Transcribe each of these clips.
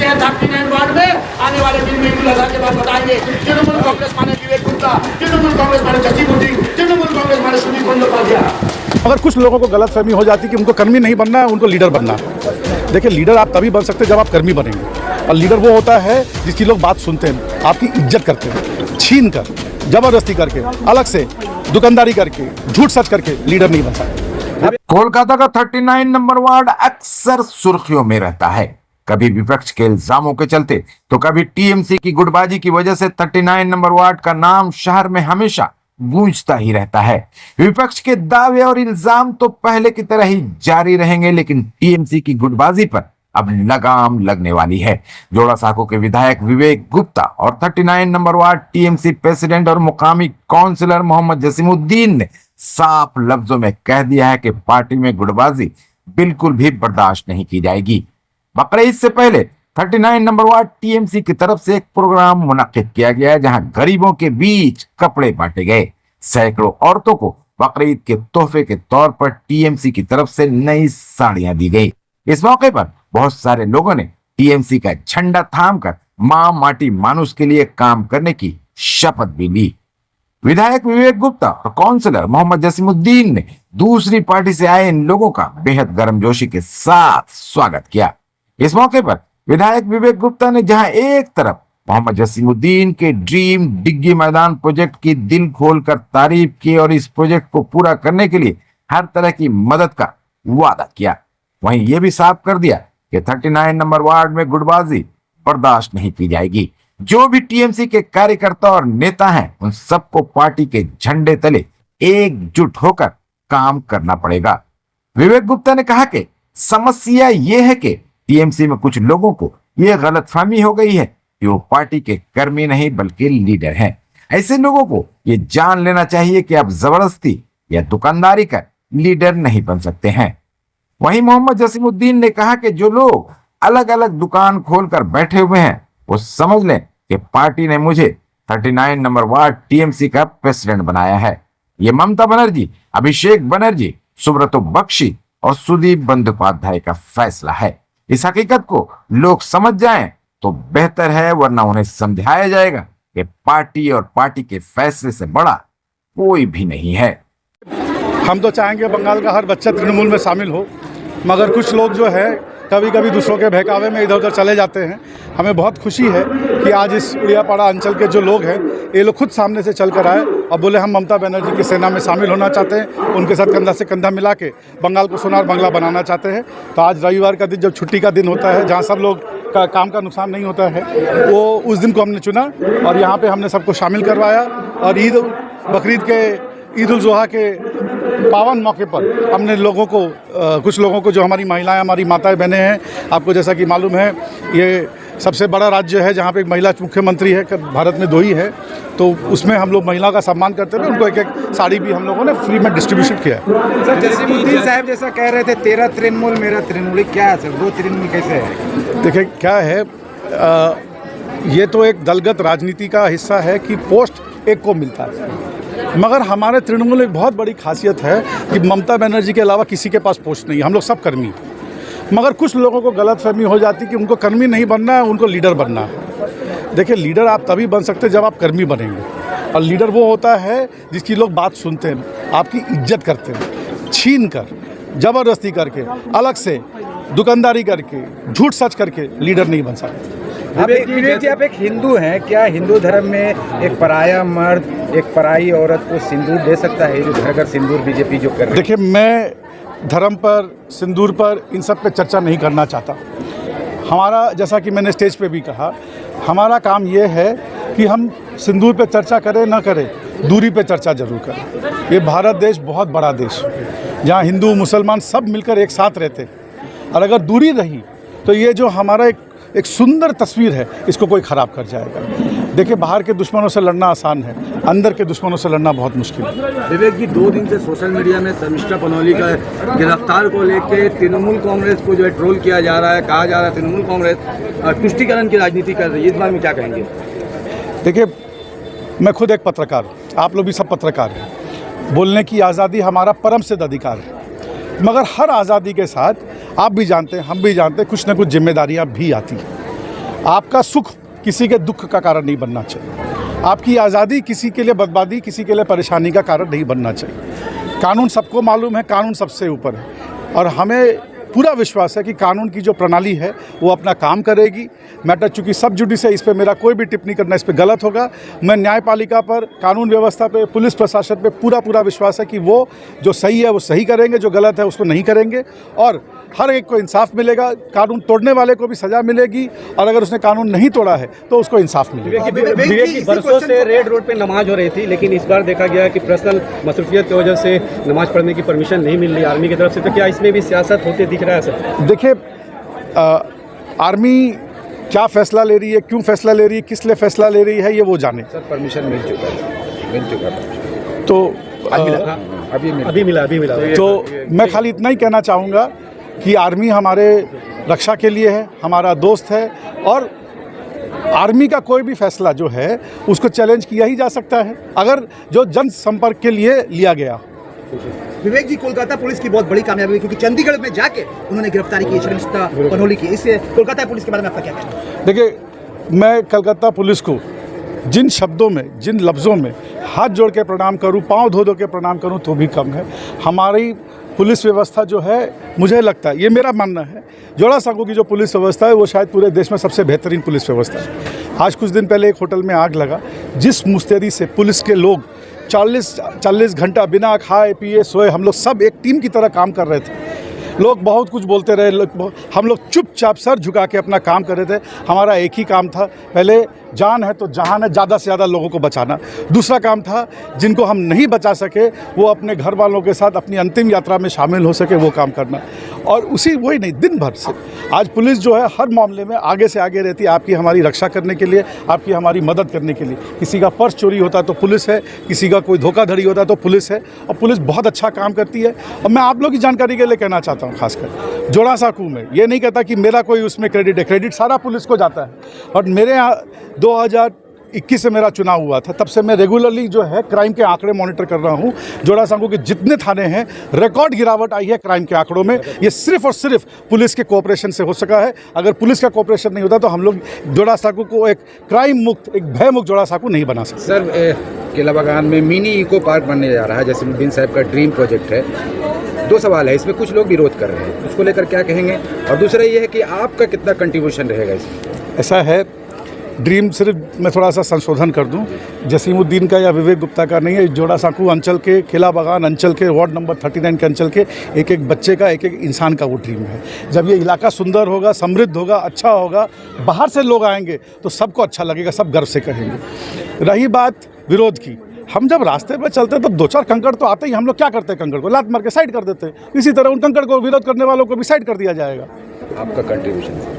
हैं 39 वार्ड में। आने वाले दिन में ईद-उल-अज़हा के बाद बताएंगे तृणमूल कांग्रेस माने विवेक गुप्ता, तृणमूल कांग्रेस माने जसीमुद्दीन, तृणमूल कांग्रेस माने सुदीप बंदोपाध्याय। अगर कुछ लोगों को गलतफहमी हो जाती कि उनको कर्मी नहीं बनना है, उनको लीडर बनना है। देखिए, लीडर आप तभी बन सकते हैं जब आप कर्मी बनेंगे, और लीडर वो होता है जिसकी लोग बात सुनते हैं, आपकी इज्जत करते हैं। छीन कर, जबरदस्ती करके, अलग से दुकानदारी करके, झूठ सच करके लीडर नहीं बन सकते। कोलकाता का 39 नंबर वार्ड अक्सर सुर्खियों में रहता है, कभी विपक्ष के इल्जामों के चलते तो कभी टीएमसी की गुटबाजी की वजह से 39 नंबर वार्ड का नाम शहर में हमेशा गूंजता ही रहता है। विपक्ष के दावे और इल्जाम तो पहले की तरह ही जारी रहेंगे, लेकिन टीएमसी की गुटबाजी पर अब लगाम लगने वाली है। जोड़ा साको के विधायक विवेक गुप्ता और 39 नंबर वार्ड टीएमसी प्रेसिडेंट और मुकामी काउंसिलर मोहम्मद जसीमुद्दीन ने साफ लफ्जों में कह दिया है कि पार्टी में गुटबाजी बिल्कुल भी बर्दाश्त नहीं की जाएगी। बकरीद से पहले 39 नंबर वार्ड टीएमसी की तरफ से एक प्रोग्राम मुनक्किद किया गया है, जहां गरीबों के बीच कपड़े बांटे गए। सैकड़ों औरतों को बकरीद के तोहफे के तौर पर टीएमसी की तरफ से नई साड़ियां दी गई। इस मौके पर बहुत सारे लोगों ने टीएमसी का झंडा थामकर मां माटी मानुष के लिए काम करने की शपथ भी ली। विधायक विवेक गुप्ता और काउंसिलर मोहम्मद जसीमुद्दीन ने दूसरी पार्टी से आए इन लोगों का बेहद गर्मजोशी के साथ स्वागत किया। इस मौके पर विधायक विवेक गुप्ता ने जहां एक तरफ मोहम्मद जसीमुद्दीन के ड्रीम डिग्गी मैदान प्रोजेक्ट की दिल खोलकर तारीफ की और इस प्रोजेक्ट को पूरा करने के लिए हर तरह की मदद का वादा किया, वहीं यह भी साफ कर दिया कि 39 नंबर वार्ड में गुटबाजी बर्दाश्त नहीं की जाएगी। जो भी टीएमसी के कार्यकर्ता और नेता हैं, उन सबको पार्टी के झंडे तले एकजुट होकर काम करना पड़ेगा। विवेक गुप्ता ने कहा कि समस्या यह है कि टीएमसी में कुछ लोगों को यह गलतफहमी हो गई है कि वो पार्टी के कर्मी नहीं बल्कि लीडर हैं। ऐसे लोगों को ये जान लेना चाहिए कि आप जबरदस्ती या दुकानदारी कर लीडर नहीं बन सकते हैं। वहीं मोहम्मद जसीमुद्दीन ने कहा कि जो लोग अलग अलग दुकान खोलकर बैठे हुए हैं, वो समझ लें कि पार्टी ने मुझे 39 नंबर वार्ड टीएमसी का प्रेसिडेंट बनाया है। ये ममता बनर्जी, अभिषेक बनर्जी, सुब्रतो बख्शी और सुदीप बंदोपाध्याय का फैसला है। इस हकीकत को लोग समझ जाएं तो बेहतर है, वरना उन्हें समझाया जाएगा कि पार्टी और पार्टी के फैसले से बड़ा कोई भी नहीं है। हम तो चाहेंगे बंगाल का हर बच्चा तृणमूल में शामिल हो, मगर कुछ लोग जो है कभी कभी दूसरों के बहकावे में इधर उधर चले जाते हैं। हमें बहुत खुशी है कि आज इस उड़ियापाड़ा अंचल के जो लोग हैं, ये लोग खुद सामने से चल कर आए और बोले हम ममता बनर्जी की सेना में शामिल होना चाहते हैं, उनके साथ कंधा से कंधा मिला के बंगाल को सोनार बंगला बनाना चाहते हैं। तो आज रविवार का दिन, जब छुट्टी का दिन होता है, जहाँ सब लोग का काम का नुकसान नहीं होता है, वो उस दिन को हमने चुना और यहाँ पे हमने सबको शामिल करवाया। और बकरीद के ईद-उल-ज़ुहा के पावन मौके पर हमने लोगों को कुछ लोगों को, जो हमारी महिलाएं, हमारी माताएं बहनें हैं, आपको जैसा कि मालूम है ये सबसे बड़ा राज्य है जहाँ पे एक महिला मुख्यमंत्री है, भारत में 2 ही है, तो उसमें हम लोग महिला का सम्मान करते हुए उनको एक एक साड़ी भी हम लोगों ने फ्री में डिस्ट्रीब्यूशन किया है। सर, जसीमुद्दीन साहब जैसा कह रहे थे, तेरा तृणमूल मेरा तृणमूल, क्या है सर, वो तृणमूल कैसे है? देखिए क्या है, ये तो एक दलगत राजनीति का हिस्सा है कि पोस्ट एक को मिलता है, मगर हमारे तृणमूल एक बहुत बड़ी खासियत है कि ममता बनर्जी के अलावा किसी के पास पोस्ट नहीं है, हम लोग सब कर्मी। मगर कुछ लोगों को गलतफहमी हो जाती कि उनको कर्मी नहीं बनना है, उनको लीडर बनना है। देखिए, लीडर आप तभी बन सकते हैं जब आप कर्मी बनेंगे, और लीडर वो होता है जिसकी लोग बात सुनते हैं, आपकी इज्जत करते हैं। छीन कर, जबरदस्ती करके, अलग से दुकानदारी करके, झूठ सच करके लीडर नहीं बन सकते। आप एक हिंदू हैं, क्या हिंदू धर्म में एक पराया मर्द एक पराई औरत को सिंदूर दे सकता है? जो घर घर सिंदूर बीजेपी जो कर रही है। देखिए, मैं धर्म पर, सिंदूर पर, इन सब पे चर्चा नहीं करना चाहता। हमारा, जैसा कि मैंने स्टेज पे भी कहा, हमारा काम ये है कि हम सिंदूर पे चर्चा करें ना करें, दूरी पे चर्चा जरूर करें। ये भारत देश बहुत बड़ा देश है, जहाँ हिंदू मुसलमान सब मिलकर एक साथ रहते हैं, और अगर दूरी रही तो ये जो हमारा एक सुंदर तस्वीर है, इसको कोई ख़राब कर जाएगा। देखिए, बाहर के दुश्मनों से लड़ना आसान है, अंदर के दुश्मनों से लड़ना बहुत मुश्किल है। विवेक जी, 2 दिन से सोशल मीडिया में शर्मिष्ठा पनौली का गिरफ्तार को लेके तृणमूल कांग्रेस को जो है ट्रोल किया जा रहा है, कहा जा रहा है तृणमूल कांग्रेस तुष्टीकरण की राजनीति कर रही है, इस बारे में क्या कहेंगे? देखिए, मैं खुद एक पत्रकार हूँ, आप लोग भी सब पत्रकार हैं। बोलने की आज़ादी हमारा परम सिद्ध अधिकार है, मगर हर आज़ादी के साथ आप भी जानते हैं, हम भी जानते हैं, कुछ न कुछ जिम्मेदारियां भी आती हैं। आपका सुख किसी के दुख का कारण नहीं बनना चाहिए, आपकी आज़ादी किसी के लिए बर्बादी, किसी के लिए परेशानी का कारण नहीं बनना चाहिए। कानून सबको मालूम है, कानून सबसे ऊपर है और हमें पूरा विश्वास है कि कानून की जो प्रणाली है वो अपना काम करेगी। मैटर चूँकि सब जुडिस है, इस पर मेरा कोई भी टिप्पणी करना इस पर गलत होगा। मैं न्यायपालिका पर, कानून व्यवस्था पे, पुलिस प्रशासन पे पूरा विश्वास है कि वो जो सही है वो सही करेंगे, जो गलत है उसको नहीं करेंगे और हर एक को इंसाफ मिलेगा। कानून तोड़ने वाले को भी सज़ा मिलेगी और अगर उसने कानून नहीं तोड़ा है तो उसको इंसाफ मिलेगा। विवेक जी, बरसों से रेड रोड पे नमाज हो रही थी, लेकिन इस बार देखा गया कि पर्सनल मसरूफियत की वजह से नमाज पढ़ने की परमिशन नहीं मिल रही आर्मी की तरफ से, तो क्या इसमें भी सियासत होते दिख रहा है सर? देखिए, आर्मी क्या फैसला ले रही है, क्यों फैसला ले रही है, किस लिए फैसला ले रही है, ये वो जाने। सर परमिशन मिल चुका है तो अभी मिला तो मैं खाली इतना ही कहना चाहूँगा कि आर्मी हमारे रक्षा के लिए है, हमारा दोस्त है और आर्मी का कोई भी फैसला जो है उसको चैलेंज किया ही जा सकता है अगर जो जनसंपर्क के लिए लिया गया। विवेक जी, कोलकाता पुलिस की बहुत बड़ी कामयाबी है क्योंकि चंडीगढ़ में जाके उन्होंने गिरफ्तारी की शर्मिष्ठा पनोली की। इससे कोलकाता पुलिस के बारे में आपका क्या कहना है? देखिए, मैं कलकत्ता पुलिस को जिन शब्दों में, जिन लफ्ज़ों में हाथ जोड़ के प्रणाम करूं, पांव धो के प्रणाम करूं तो भी कम है। हमारी पुलिस व्यवस्था जो है, मुझे लगता है, ये मेरा मानना है, जोड़ा सांगो की जो पुलिस व्यवस्था है वो शायद पूरे देश में सबसे बेहतरीन पुलिस व्यवस्था है। आज कुछ दिन पहले एक होटल में आग लगा, जिस मुस्तैदी से पुलिस के लोग 40 घंटा बिना खाए पिए सोए हम लोग सब एक टीम की तरह काम कर रहे थे। लोग बहुत कुछ बोलते रहे, हम लोग चुपचाप सर झुका के अपना काम कर रहे थे। हमारा एक ही काम था, पहले जान है तो जहान है, ज़्यादा से ज़्यादा लोगों को बचाना। दूसरा काम था, जिनको हम नहीं बचा सके वो अपने घर वालों के साथ अपनी अंतिम यात्रा में शामिल हो सके, वो काम करना। और वही नहीं, दिन भर से आज पुलिस जो है हर मामले में आगे से आगे रहती है, आपकी हमारी रक्षा करने के लिए, आपकी हमारी मदद करने के लिए। किसी का पर्स चोरी होता है तो पुलिस है, किसी का कोई धोखाधड़ी होता है तो पुलिस है और पुलिस बहुत अच्छा काम करती है। और मैं आप लोग की जानकारी के लिए कहना चाहता हूँ, खासकर जोड़ा सांको में, ये नहीं कहता कि मेरा कोई उसमें क्रेडिट है, क्रेडिट सारा पुलिस को जाता है। और मेरे यहाँ 2021 से मेरा चुनाव हुआ था, तब से मैं रेगुलरली जो है क्राइम के आंकड़े मॉनिटर कर रहा हूँ। जोड़ा सांको के जितने थाने हैं, रिकॉर्ड गिरावट आई है क्राइम के आंकड़ों में। ये सिर्फ और सिर्फ पुलिस के कोऑपरेशन से हो सका है। अगर पुलिस का कोऑपरेशन नहीं होता तो हम लोग जोड़ा सांको को एक क्राइम मुक्त, एक भय मुक्त जोड़ा सांको नहीं बना सकते। सर, किला बागान में मिनी इको पार्क बनने जा रहा है, जसीमुद्दीन साहब का ड्रीम प्रोजेक्ट है। 2 सवाल है इसमें, कुछ लोग विरोध कर रहे हैं, उसको लेकर क्या कहेंगे? और दूसरा ये है कि आपका कितना कंट्रीब्यूशन रहेगा इसमें? ऐसा है, ड्रीम सिर्फ मैं थोड़ा सा संशोधन कर दूं, जसीमुद्दीन का या विवेक गुप्ता का नहीं है। जोड़ा सांको अंचल के, किला बागान अंचल के, वार्ड नंबर 39 के अंचल के एक बच्चे का, एक इंसान का वो ड्रीम है। जब ये इलाका सुंदर होगा, समृद्ध होगा, अच्छा होगा, बाहर से लोग आएंगे तो सबको अच्छा लगेगा, सब गर्व से कहेंगे। रही बात विरोध की, हम जब रास्ते पर चलते हैं तब 2-4 कंकड़ तो आते ही, हम लोग क्या करते हैं, कंकड़ को लात मार के साइड कर देते हैं। इसी तरह उन कंकड़ को, विरोध करने वालों को भी साइड कर दिया जाएगा। आपका कंट्रीब्यूशन?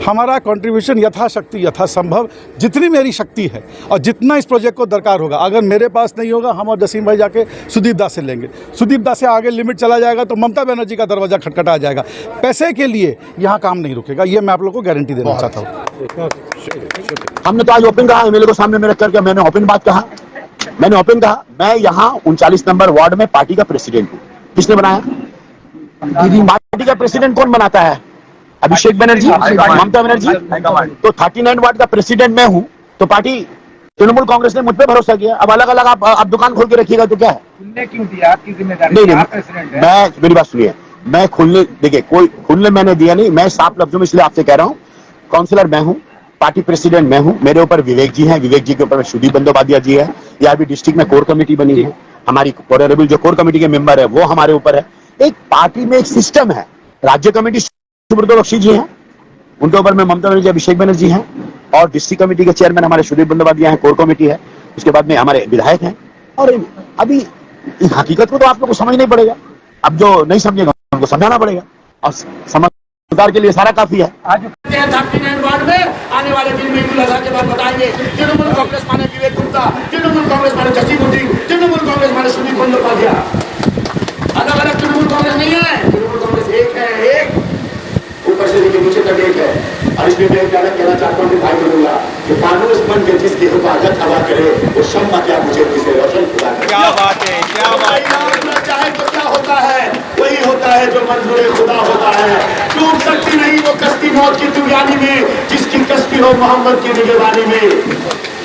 हमारा कंट्रीब्यूशन यथाशक्ति, यथासंभव, जितनी मेरी शक्ति है और जितना इस प्रोजेक्ट को दरकार होगा। अगर मेरे पास नहीं होगा, हम और जसीम भाई जाके सुदीप दास से लेंगे। सुदीप दास से आगे लिमिट चला जाएगा तो ममता बनर्जी का दरवाजा खटखटा जाएगा। पैसे के लिए यहाँ काम नहीं रुकेगा, ये मैं आप लोगों को गारंटी देना चाहता हूँ। हमने तो आज ओपन कहा, एमएलए को सामने में रख करके मैंने ओपन बात कहा। मैंने ओपन कहा, मैं यहाँ 39 नंबर वार्ड में पार्टी का प्रेसिडेंट हूँ। किसने बनाया? पार्टी का प्रेसिडेंट कौन बनाता है? अभिषेक बनर्जी, ममता बनर्जी। तो 39 वार्ड का प्रेसिडेंट मैं हूँ, तो पार्टी तृणमूल कांग्रेस ने मुझ पर भरोसा किया। अब अलग अलग आप दुकान खोल के रखिएगा तो क्या है? खुलने क्यों दिया? आपकी जिम्मेदारी नहीं, प्रेसिडेंट है। मैं, मेरी बात सुनिए, मैं खुलने, देखिए कोई खुलने मैंने दिया नहीं। मैं साफ लफ्जों में इसलिए आपसे कह रहा हूँ, काउंसिलर मैं हूँ, पार्टी प्रेसिडेंट मैं हूँ, मेरे ऊपर विवेक जी हैं, विवेक जी के ऊपर सुदीप बंदोपाध्याय जी है। या अभी डिस्ट्रिक्ट में कोर कमेटी बनी है, हमारी ऑनरेबल जो कोर कमेटी के मेंबर है वो हमारे ऊपर है। एक पार्टी में एक सिस्टम है, राज्य कमेटी सुब्रत बख्शी जी हैं, उनके ऊपर में ममता बनर्जी, अभिषेक बनर्जी हैं, और डिस्ट्रिक्ट कमेटी के चेयरमैन हमारे सुदीप बंदोपाध्याय हैं, कोर कमेटी है, उसके बाद में हमारे विधायक हैं। और अभी इस हकीकत को तो आप लोग को समझना ही पड़ेगा। अब जो नहीं समझेगा उनको समझाना पड़ेगा, और समझदार के लिए सारा काफी है। आज 39 वार्ड में आने वाले दिन में ईद-उल-अज़हा के बाद बताएंगे तृणमूल कांग्रेस माने विवेक गुप्ता, तृणमूल कांग्रेस माने जसीमुद्दीन, तृणमूल कांग्रेस माने सुदीप बंदोपाध्याय। अलग अलग तृणमूल कांग्रेस नहीं है, तृणमूल कांग्रेस एक है, एक ऊपर से लेकर नीचे तक एक है। और इसमें मैं क्या कहना चाहता हूँ भाई बोलूंगा कि फानूस बन के जिसकी हिफाजत हवा करे वो शम्मा क्या मुझे किसे रोशन खुदा करे। क्या बात है, क्या बात है। चाहे तो क्या होता है, वही होता है जो मंजूर खुदा होता है। डूब सकती नहीं वो कश्ती मौत की दुनियानी में, जिसकी कश्ती हो मोहम्मद की निगरानी में